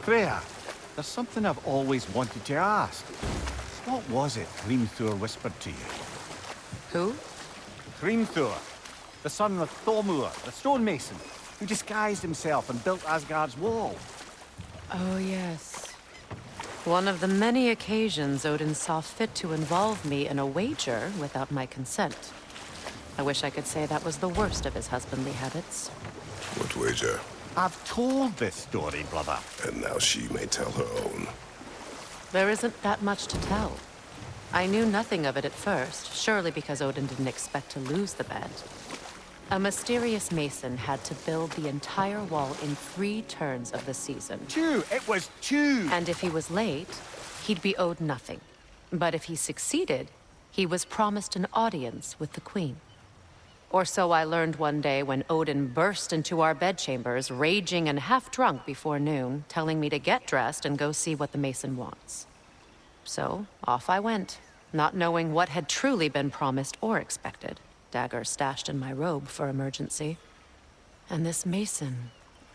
Freya, there's something I've always wanted to ask. What was it Hrimthur whispered to you? Who? Hrimthur, the son of Thormur, the stonemason, who disguised himself and built Asgard's wall. Oh, yes. One of the many occasions Odin saw fit to involve me in a wager without my consent. I wish I could say that was the worst of his husbandly habits. What wager? I've told this story, brother. And now she may tell her own. There isn't that much to tell. I knew nothing of it at first, surely because Odin didn't expect to lose the bet. A mysterious mason had to build the entire wall in 3 turns of the season. 2! It was 2! And if he was late, he'd be owed nothing. But if he succeeded, he was promised an audience with the queen. Or so I learned one day when Odin burst into our bedchambers, raging and half-drunk before noon, telling me to get dressed and go see what the mason wants. So, off I went, not knowing what had truly been promised or expected. Dagger stashed in my robe for emergency. And this mason,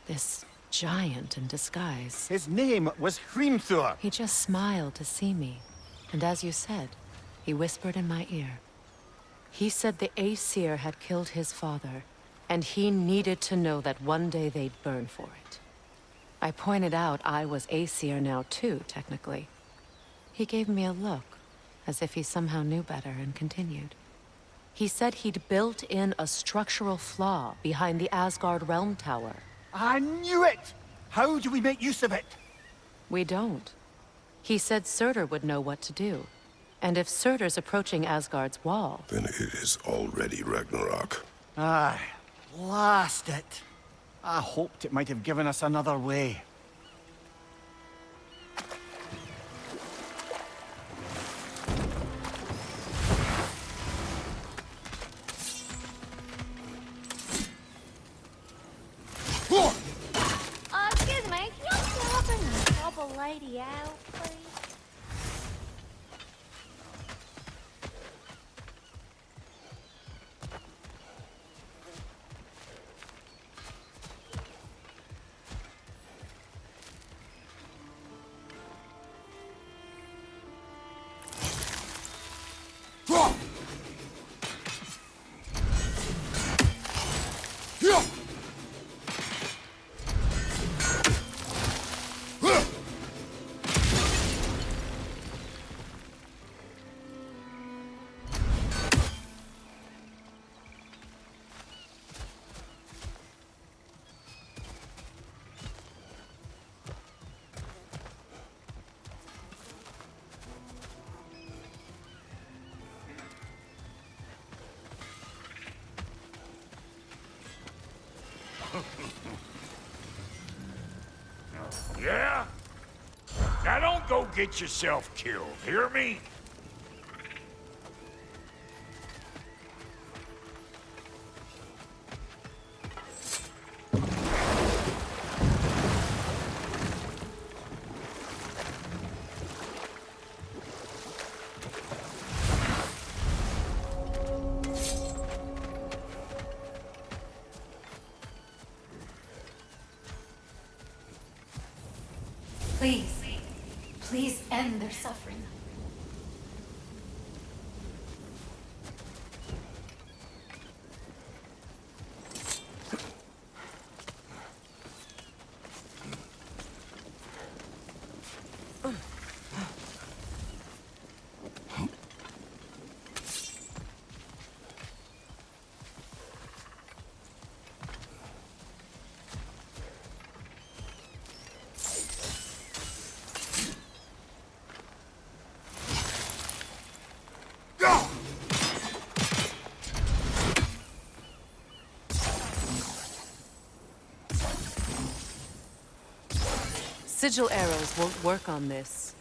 this giant in disguise. His name was Hrimthur. He just smiled to see me. And as you said, he whispered in my ear. He said the Aesir had killed his father, and he needed to know that one day they'd burn for it. I pointed out I was Aesir now too, technically. He gave me a look, as if he somehow knew better, and continued. He said he'd built in a structural flaw behind the Asgard Realm Tower. I knew it! How do we make use of it? We don't. He said Surtur would know what to do. And if Surtur's approaching Asgard's wall... Then it is already Ragnarok. Aye, blast it. I hoped it might have given us another way. Excuse me, can you stop and help a lady out, please? Yeah? Now don't go get yourself killed, hear me? Please end their suffering. Sigil arrows won't work on this.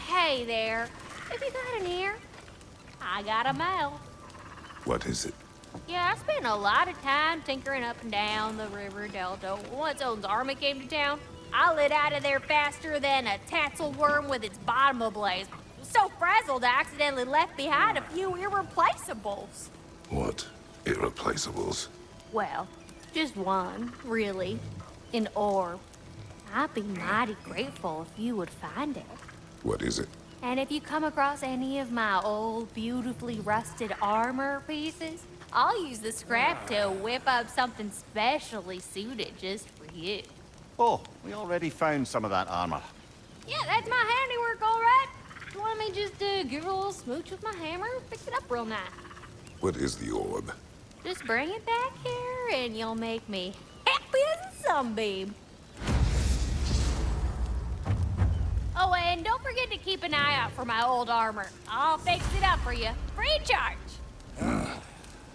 Hey there. Have you got an ear? I got a mouth. What is it? Yeah, I spent a lot of time tinkering up and down the river delta. Once Odin's army came to town, I lit out of there faster than a tassel worm with its bottom ablaze. So frazzled, I accidentally left behind a few irreplaceables. What? Irreplaceables? Well, just one, really. An orb. I'd be mighty grateful if you would find it. What is it? And if you come across any of my old, beautifully rusted armor pieces, I'll use the scrap to whip up something specially suited just for you. Oh, we already found some of that armor. Yeah, that's my handiwork, all right. You want me just to give it a little smooch with my hammer? Fix it up real nice. What is the orb? Just bring it back here and you'll make me happy as a sunbeam. Oh, and don't forget to keep an eye out for my old armor. I'll fix it up for you, free of charge.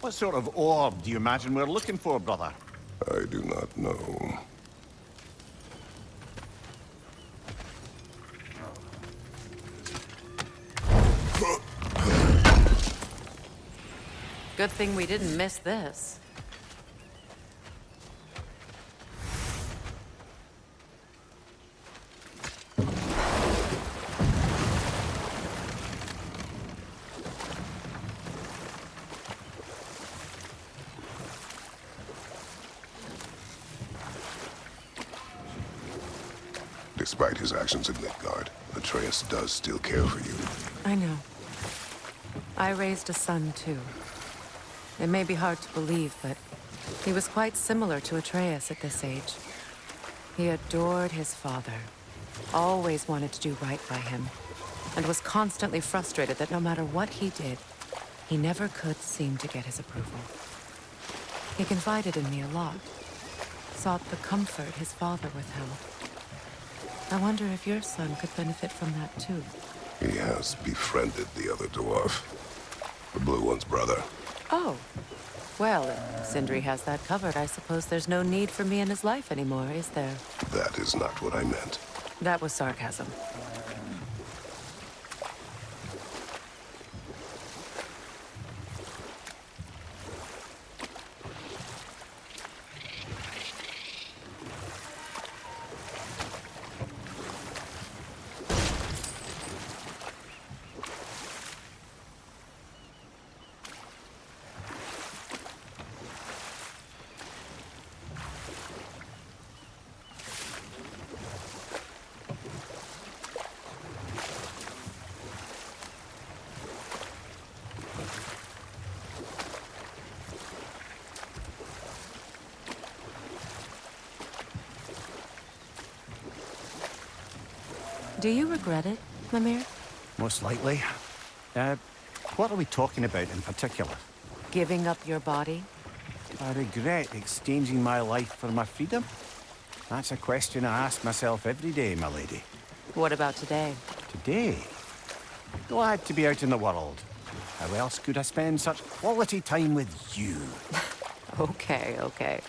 What sort of orb do you imagine we're looking for, brother? I do not know. Good thing we didn't miss this. Despite his actions in Midgard, Atreus does still care for you. I know. I raised a son, too. It may be hard to believe, but he was quite similar to Atreus at this age. He adored his father, always wanted to do right by him, and was constantly frustrated that no matter what he did, he never could seem to get his approval. He confided in me a lot, sought the comfort his father withheld. I wonder if your son could benefit from that, too. He has befriended the other dwarf. The blue one's brother. Oh. Well, if Sindri has that covered, I suppose there's no need for me in his life anymore, is there? That is not what I meant. That was sarcasm. Do you regret it, Mimir? Most likely. What are we talking about in particular? Giving up your body? I regret exchanging my life for my freedom? That's a question I ask myself every day, my lady. What about today? Today? Glad to be out in the world. How else could I spend such quality time with you? Okay, okay.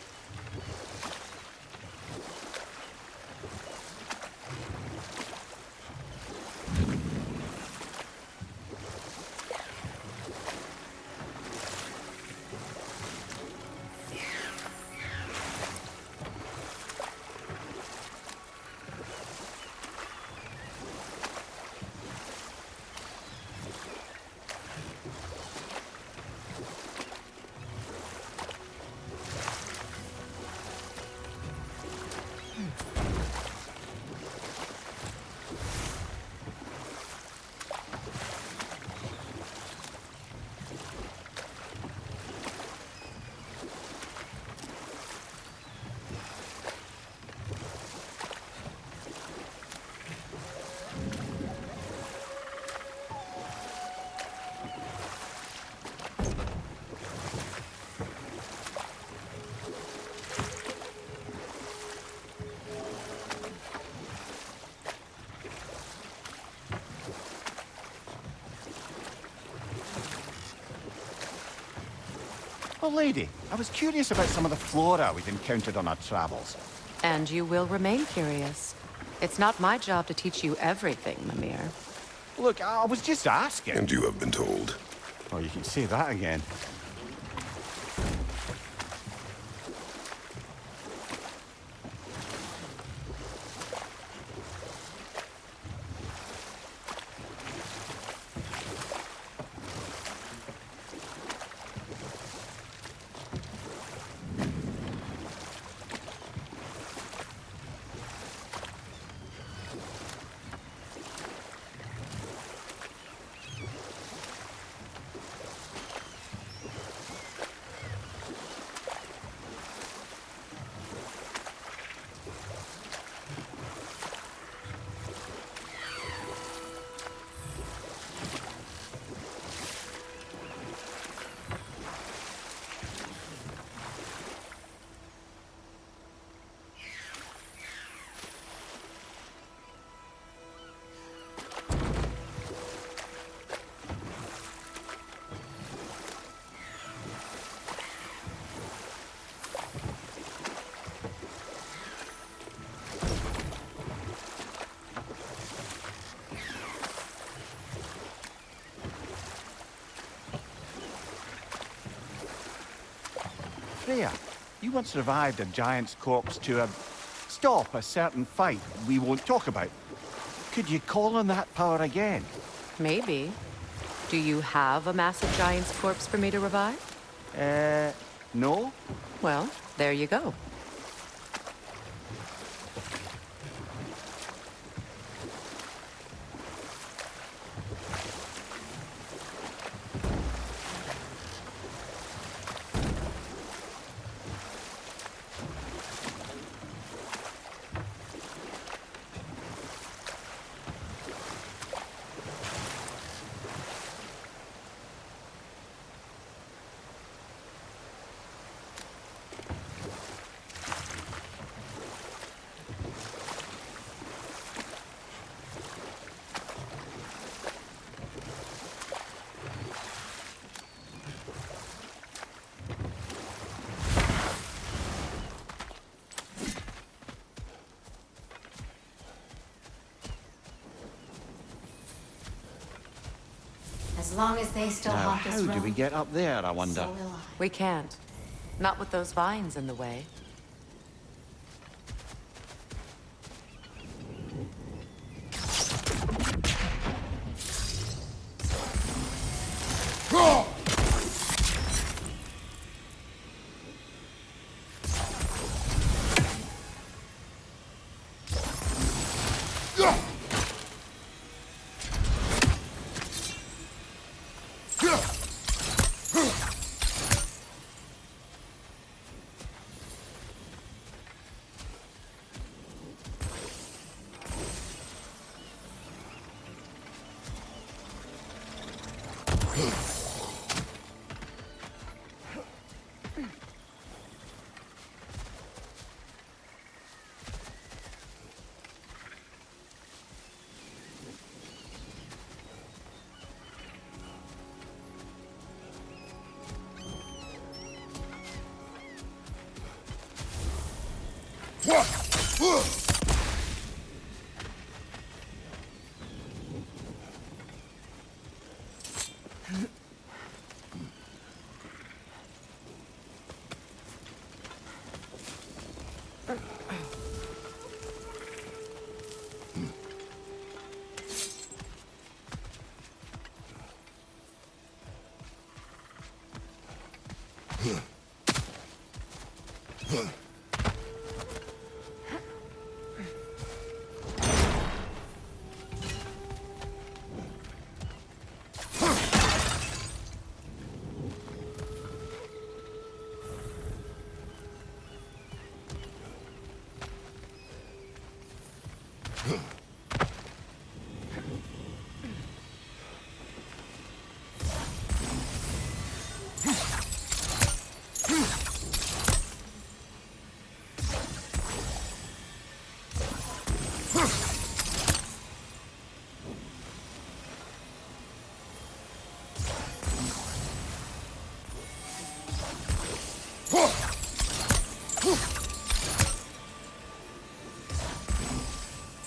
Well, lady, I was curious about some of the flora we've encountered on our travels. And you will remain curious. It's not my job to teach you everything, Mimir. Look, I was just asking. And you have been told. Oh, you can say that again. Freya, you once revived a giant's corpse to stop a certain fight we won't talk about. Could you call on that power again? Maybe. Do you have a massive giant's corpse for me to revive? No? Well, there you go. As long as they still Now, haunt this how do realm, we get up there, I wonder? so will I. We can't. Not with those vines in the way.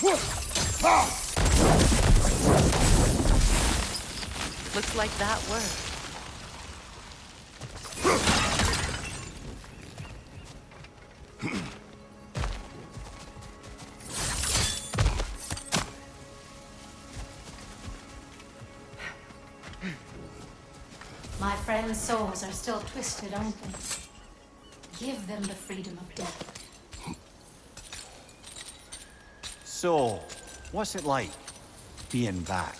Looks like that worked. My friends' souls are still twisted, aren't they? Give them the freedom of death. So, what's it like, being back?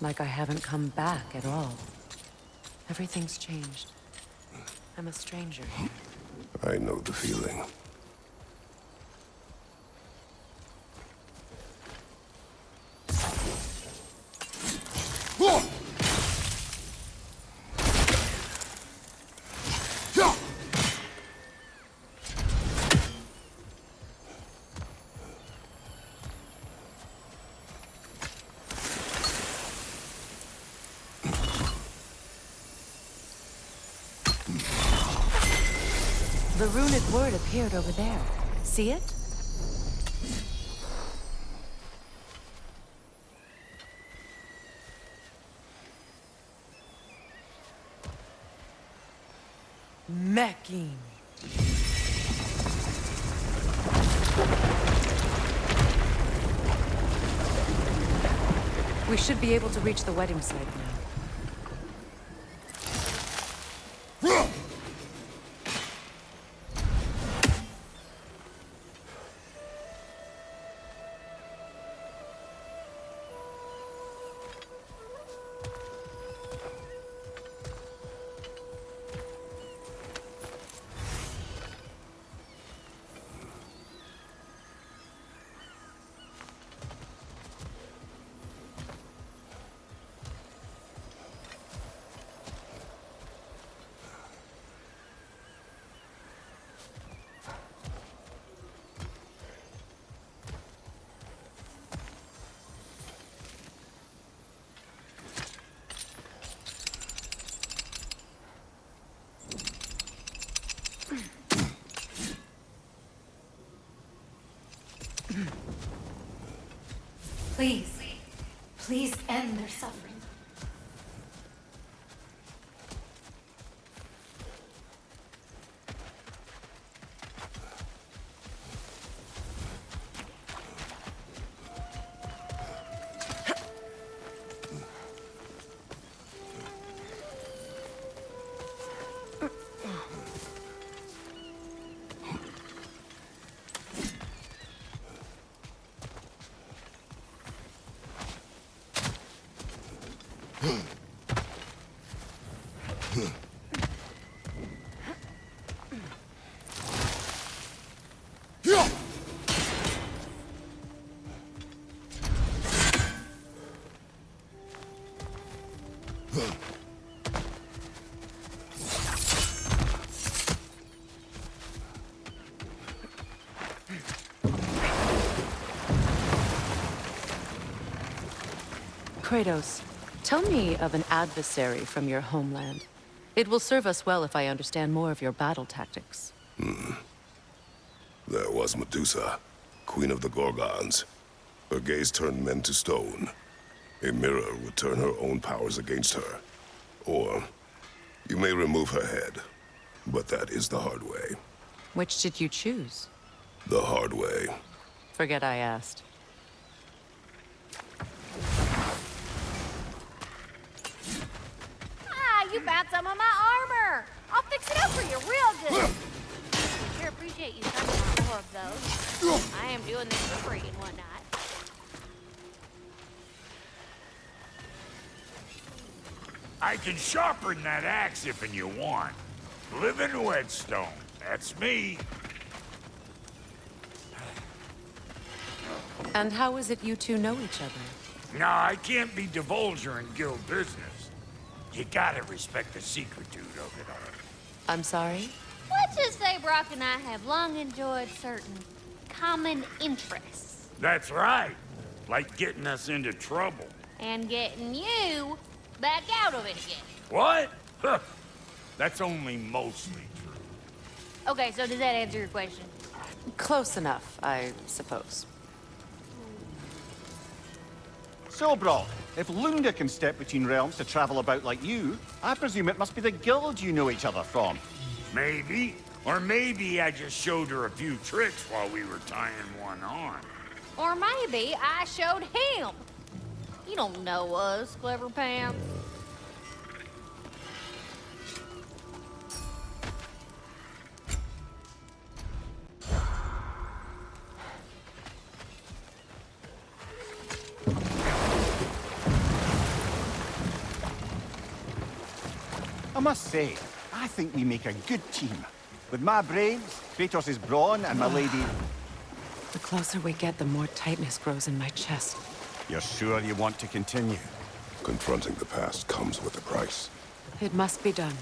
Like I haven't come back at all. Everything's changed. I'm a stranger here. I know the feeling. The runic word appeared over there. See it? Mecking. We should be able to reach the wedding site now. Please, please end their suffering. Kratos, tell me of an adversary from your homeland. It will serve us well if I understand more of your battle tactics. There was Medusa, queen of the Gorgons. Her gaze turned men to stone. A mirror would turn her own powers against her. Or, you may remove her head, but that is the hard way. Which did you choose? The hard way. Forget I asked. You found some of my armor. I'll fix it up for you real good. I sure appreciate you coming on more of those. I am doing this for free and whatnot. I can sharpen that axe if you want. Living whetstone. That's me. And how is it you two know each other? No, I can't be divulger in guild business. You gotta respect the secretude of it all. I'm sorry? Let's just say Brock and I have long enjoyed certain common interests. That's right. Like getting us into trouble. And getting you back out of it again. What? Huh. That's only mostly true. Okay, so does that answer your question? Close enough, I suppose. So, Brawl, if Lunda can step between realms to travel about like you, I presume it must be the guild you know each other from. Maybe. Or maybe I just showed her a few tricks while we were tying one on. Or maybe I showed him. You don't know us, Clever Pants. I must say, I think we make a good team. With my brains, Kratos' brawn, and my lady... The closer we get, the more tightness grows in my chest. You're sure you want to continue? Confronting the past comes with a price. It must be done.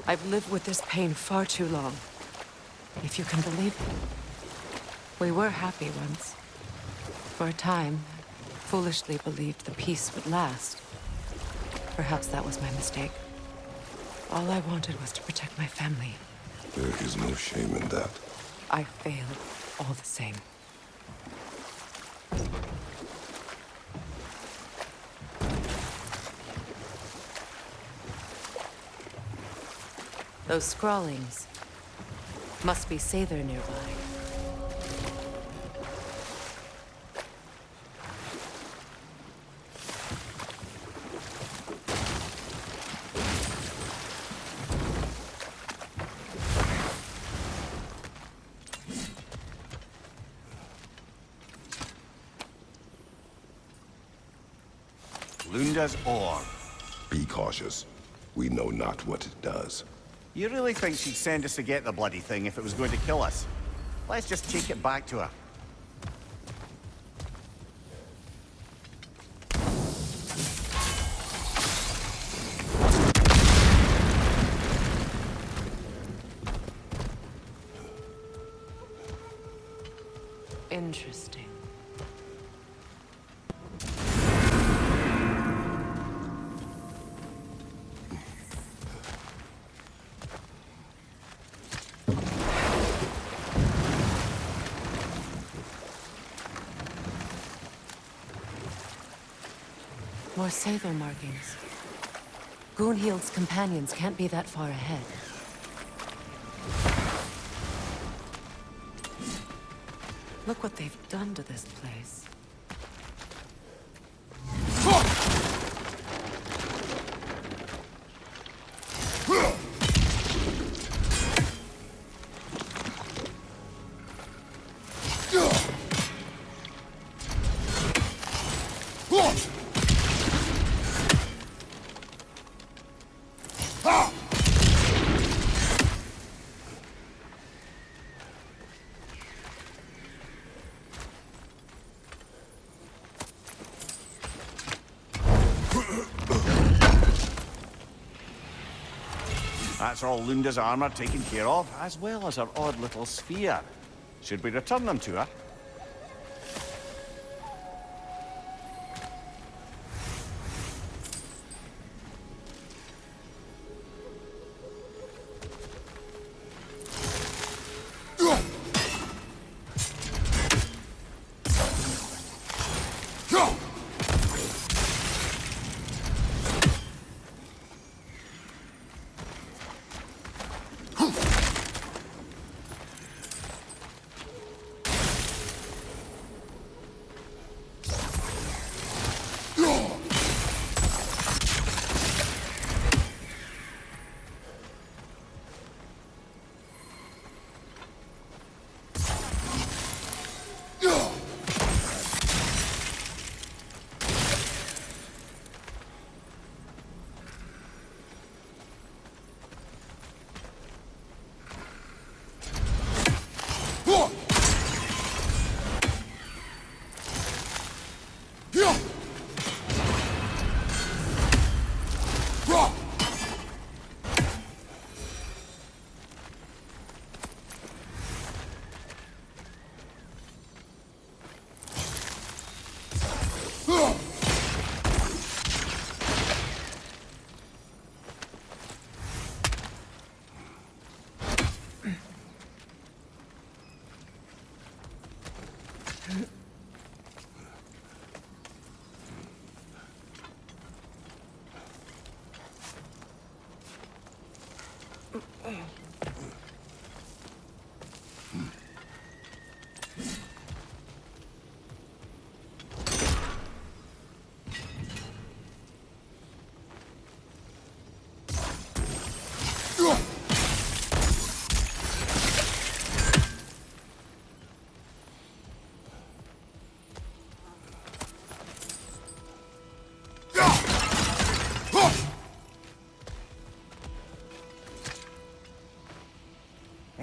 I've lived with this pain far too long. If you can believe it. We were happy once. For a time, foolishly believed the peace would last. Perhaps that was my mistake. All I wanted was to protect my family. There is no shame in that. I failed, all the same. Those scrawlings must be Sather nearby. Lunda's orb. Be cautious. We know not what it does. You really think she'd send us to get the bloody thing if it was going to kill us? Let's just take it back to her. Interesting. More Sather markings. Gunhild's companions can't be that far ahead. Look what they've done to this place. That's all Lunda's armor taken care of, as well as her odd little sphere. Should we return them to her?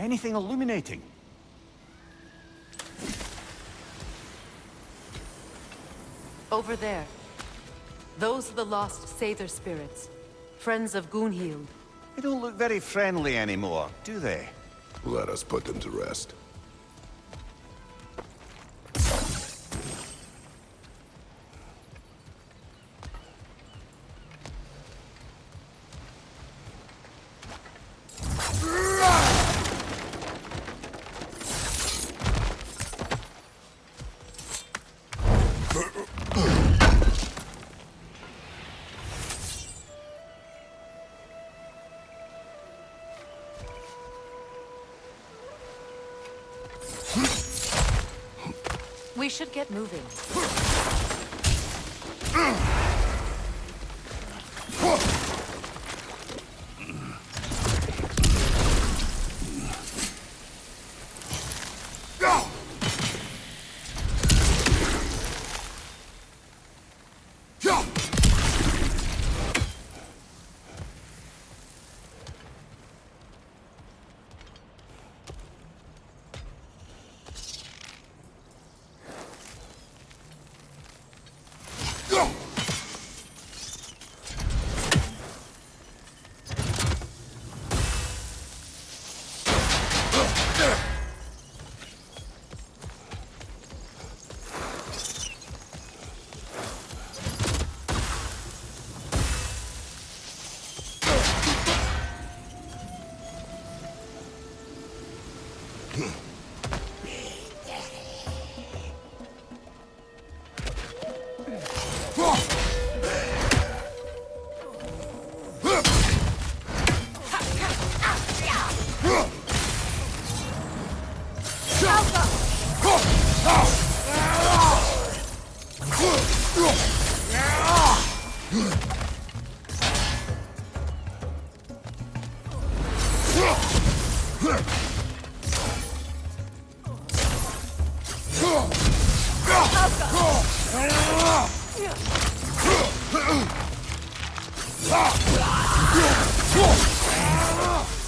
Anything illuminating? Over there. Those are the lost Sather spirits. Friends of Gunhild. They don't look very friendly anymore, do they? Let us put them to rest. We should get moving.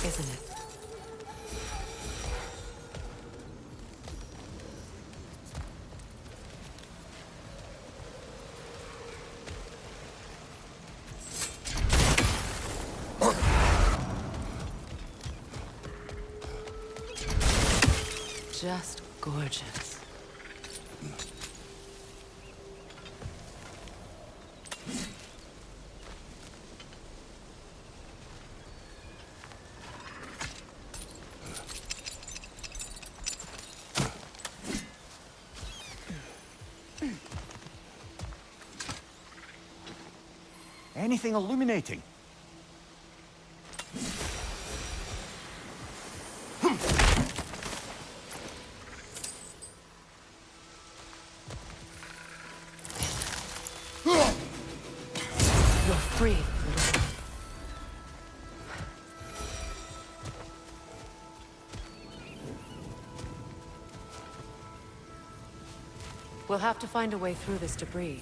Isn't it? Just gorgeous. Anything illuminating? You're free, little one. We'll have to find a way through this debris.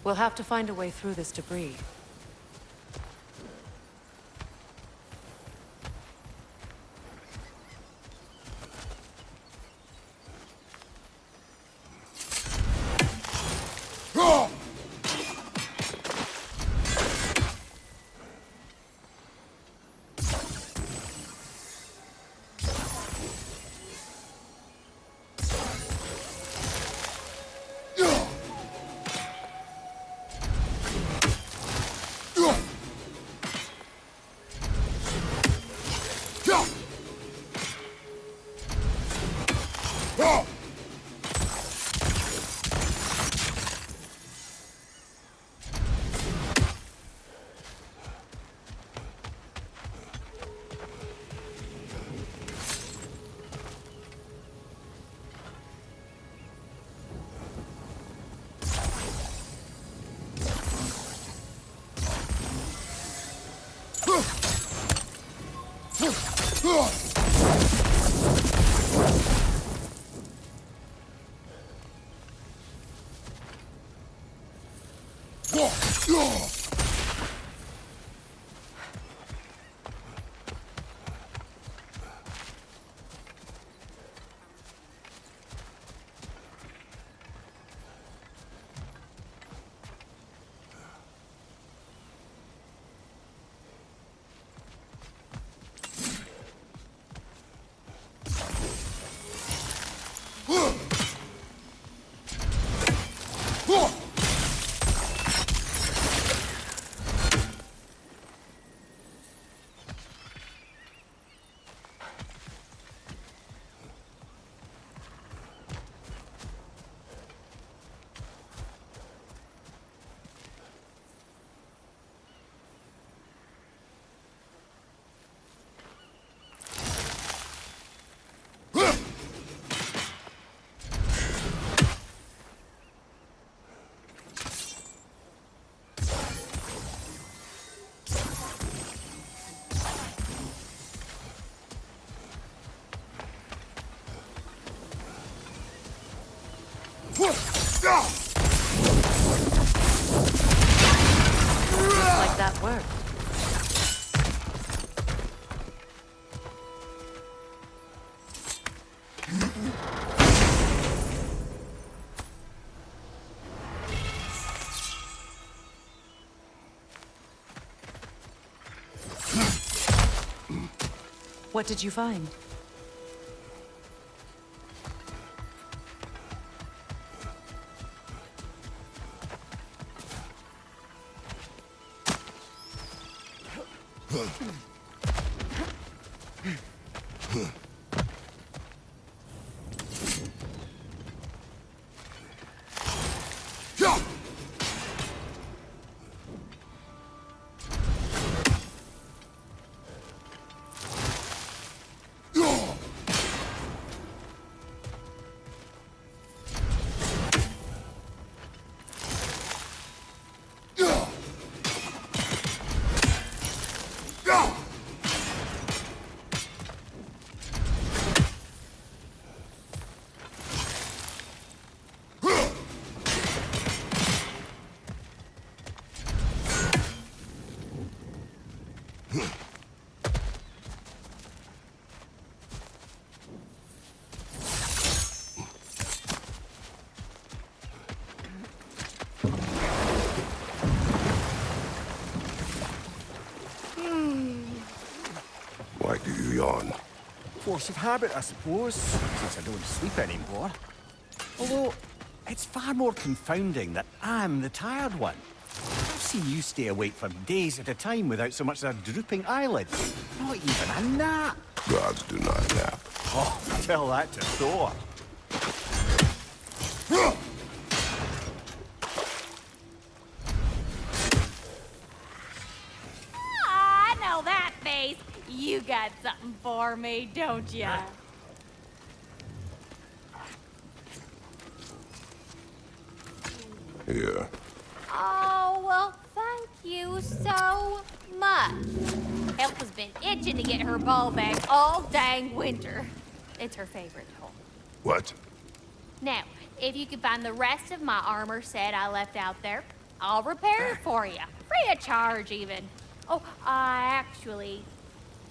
We'll have to find a way through this debris. Looks like that worked. What did you find? Why do you yawn? Force of habit, I suppose, since I don't sleep anymore. Although, it's far more confounding that I'm the tired one. I've seen you stay awake for days at a time without so much as a drooping eyelid. Not even a nap. Gods do not nap. Oh, tell that to Thor. I know that face. You got something for me, don't ya? Here. Oh, well, thank you so much. Elf has been itching to get her ball back all dang winter. It's her favorite toy. What? Now, if you could find the rest of my armor set I left out there, I'll repair it for you. Free of charge, even. Oh, actually,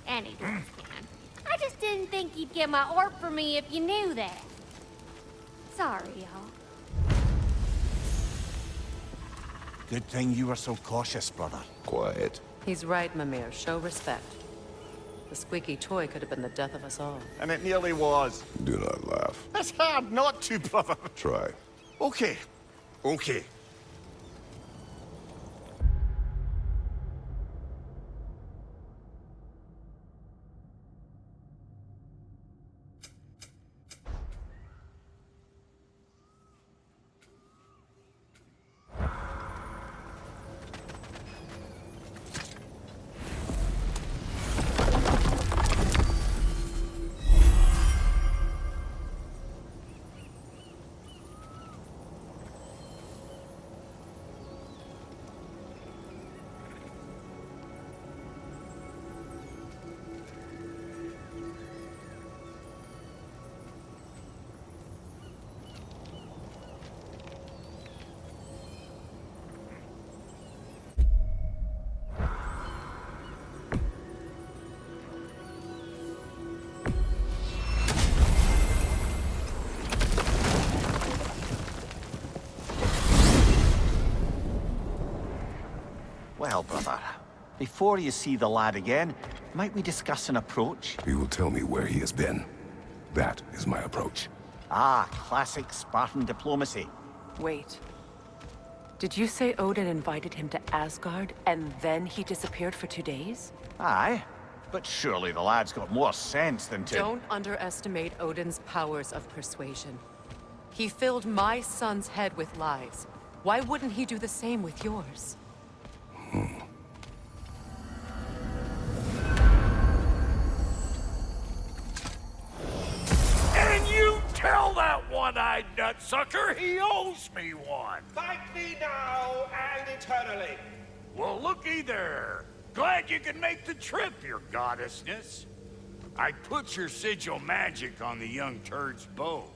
any dwarf can. I just didn't think you'd get my orb for me if you knew that. Sorry, y'all. Good thing you were so cautious, brother. Quiet. He's right, Mimir. Show respect. The squeaky toy could have been the death of us all. And it nearly was. Do not laugh. It's hard not to, brother. Try. Okay. Okay. Well, brother, before you see the lad again, might we discuss an approach? He will tell me where he has been. That is my approach. Ah, classic Spartan diplomacy. Wait. Did you say Odin invited him to Asgard, and then he disappeared for 2 days? Aye, but surely the lad's got more sense than to... Don't underestimate Odin's powers of persuasion. He filled my son's head with lies. Why wouldn't he do the same with yours? And you tell that one-eyed nutsucker he owes me one. Fight me now and eternally. Well, looky there. Glad you can make the trip, your goddessness. I put your sigil magic on the young turd's bow,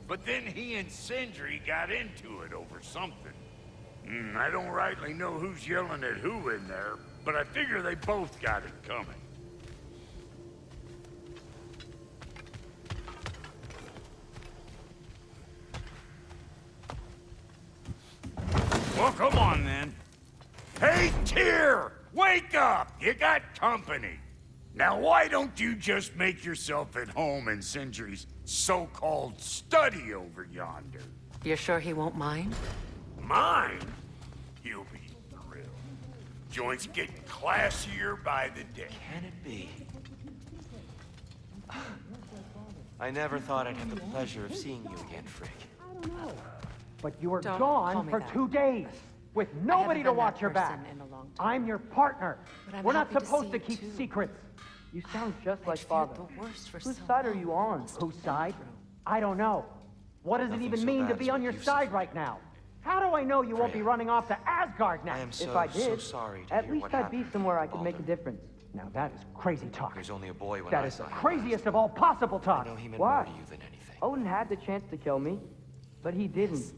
but then he and Sindri got into it over something. I don't rightly know who's yelling at who in there, but I figure they both got it coming. Well, come on then. Hey, Tyr! Wake up! You got company. Now, why don't you just make yourself at home in Sindri's so-called study over yonder? You're sure he won't mind? Mine? You'll be thrilled. Joint's getting classier by the day. Can it be? I never thought I'd have the pleasure of seeing you again, Frick. But you were Don't call gone me for that. 2 days, with nobody to been watch that your back. person in a long time. I'm your partner. But I'm We're not happy to supposed see to you keep too. secrets. You sound just I'd like feared Father. the worst for Whose so side are long. you on? Must have Whose been side? through. I don't know. What does it Nothing even so mean bad to as be what on your you've side suffered. right now? How do I know you won't be Freya. running off to Asgard now? I am If I did, sorry to at hear least what I'd be happened, somewhere I could make a Baldur. difference. Now that is crazy talk. He was only a boy when That I is the saw him. craziest of all possible talk. I know he meant Why? more to you than anything. Odin had the chance to kill me, but he didn't.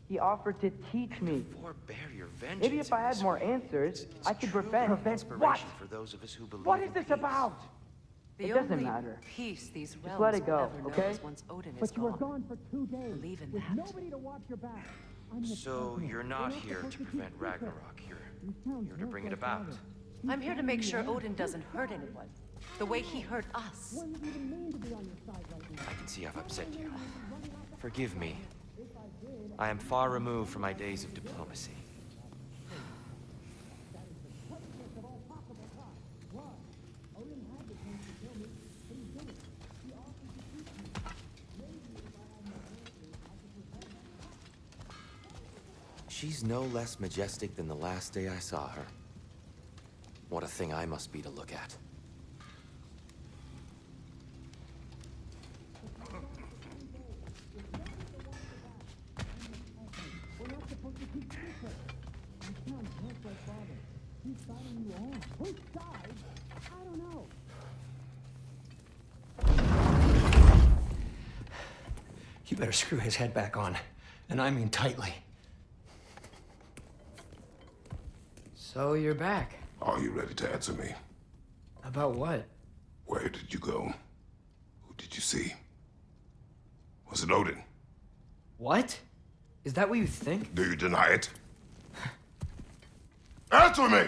He offered to teach me. Forbear your vengeance. Maybe if I in had this more way. answers, It's I could truly prevent. an Prevent inspiration what? for those of us who believe What is in this peace. about? The It doesn't only matter. peace these Just realms let it go, will ever know okay? is once Odin is But you were gone. gone for 2 days. Believe in with that. nobody to watch your back. I'm the So partner. you're We're not not here supposed to keep prevent secrets. Ragnarok. You're sound here to just bring it like about. Father. I'm here to make sure Odin doesn't hurt anyone. The way he hurt us. What does it even mean to be on your side right now? I can see I've upset you. Forgive me. I am far removed from my days of diplomacy. She's no less majestic than the last day I saw her. What a thing I must be to look at. We're not supposed to keep You better screw his head back on, and I mean tightly. So you're back. Are you ready to answer me? About what? Where did you go? Who did you see? Was it Odin? What? Is that what you think? Do you deny it? Answer me!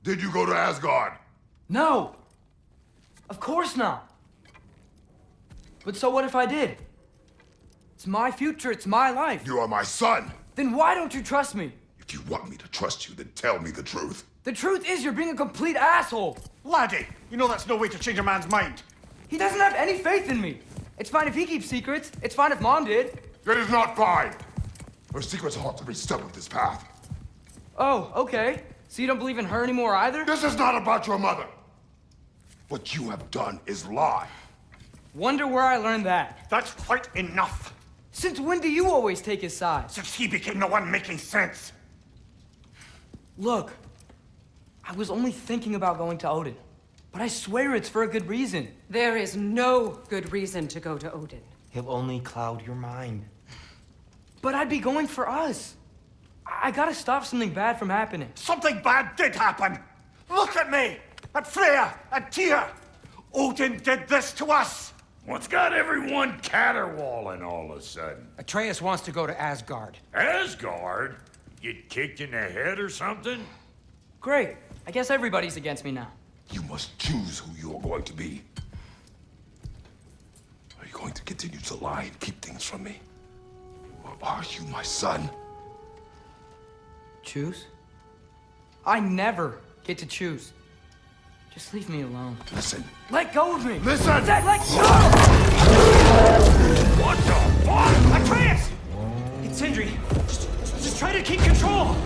Did you go to Asgard? No! Of course not! But so what if I did? It's my future, it's my life. You are my son! Then why don't you trust me? If you want me to trust you, then tell me the truth. The truth is you're being a complete asshole! Laddie, you know that's no way to change a man's mind. He doesn't have any faith in me! It's fine if he keeps secrets. It's fine if Mom did. It is not fine! Her secrets haunt every step of this path. Oh, okay. So you don't believe in her anymore either? This is not about your mother! What you have done is lie. Wonder where I learned that. That's quite enough. Since when do you always take his side? Since he became the one making sense. Look, I was only thinking about going to Odin. But I swear it's for a good reason. There is no good reason to go to Odin. He'll only cloud your mind. But I'd be going for us. I gotta stop something bad from happening. Something bad did happen. Look at me, at Freya, at Tyr. Odin did this to us. What's got everyone caterwauling all of a sudden? Atreus wants to go to Asgard. Asgard? Get kicked in the head or something? Great. I guess everybody's against me now. You must choose who you are going to be. Are you going to continue to lie and keep things from me? Or are you my son? Choose? I never get to choose. Just leave me alone. Listen. Let go of me! Listen! I said let go! What the fuck? Atreus! It's Sindri. Just try to keep control.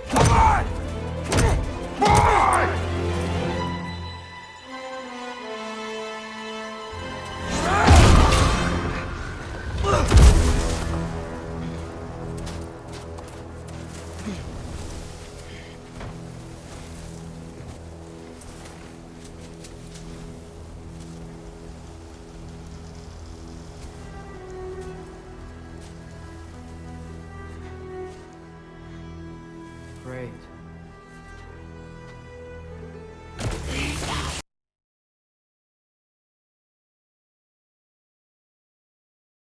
Come on! Boy! Great.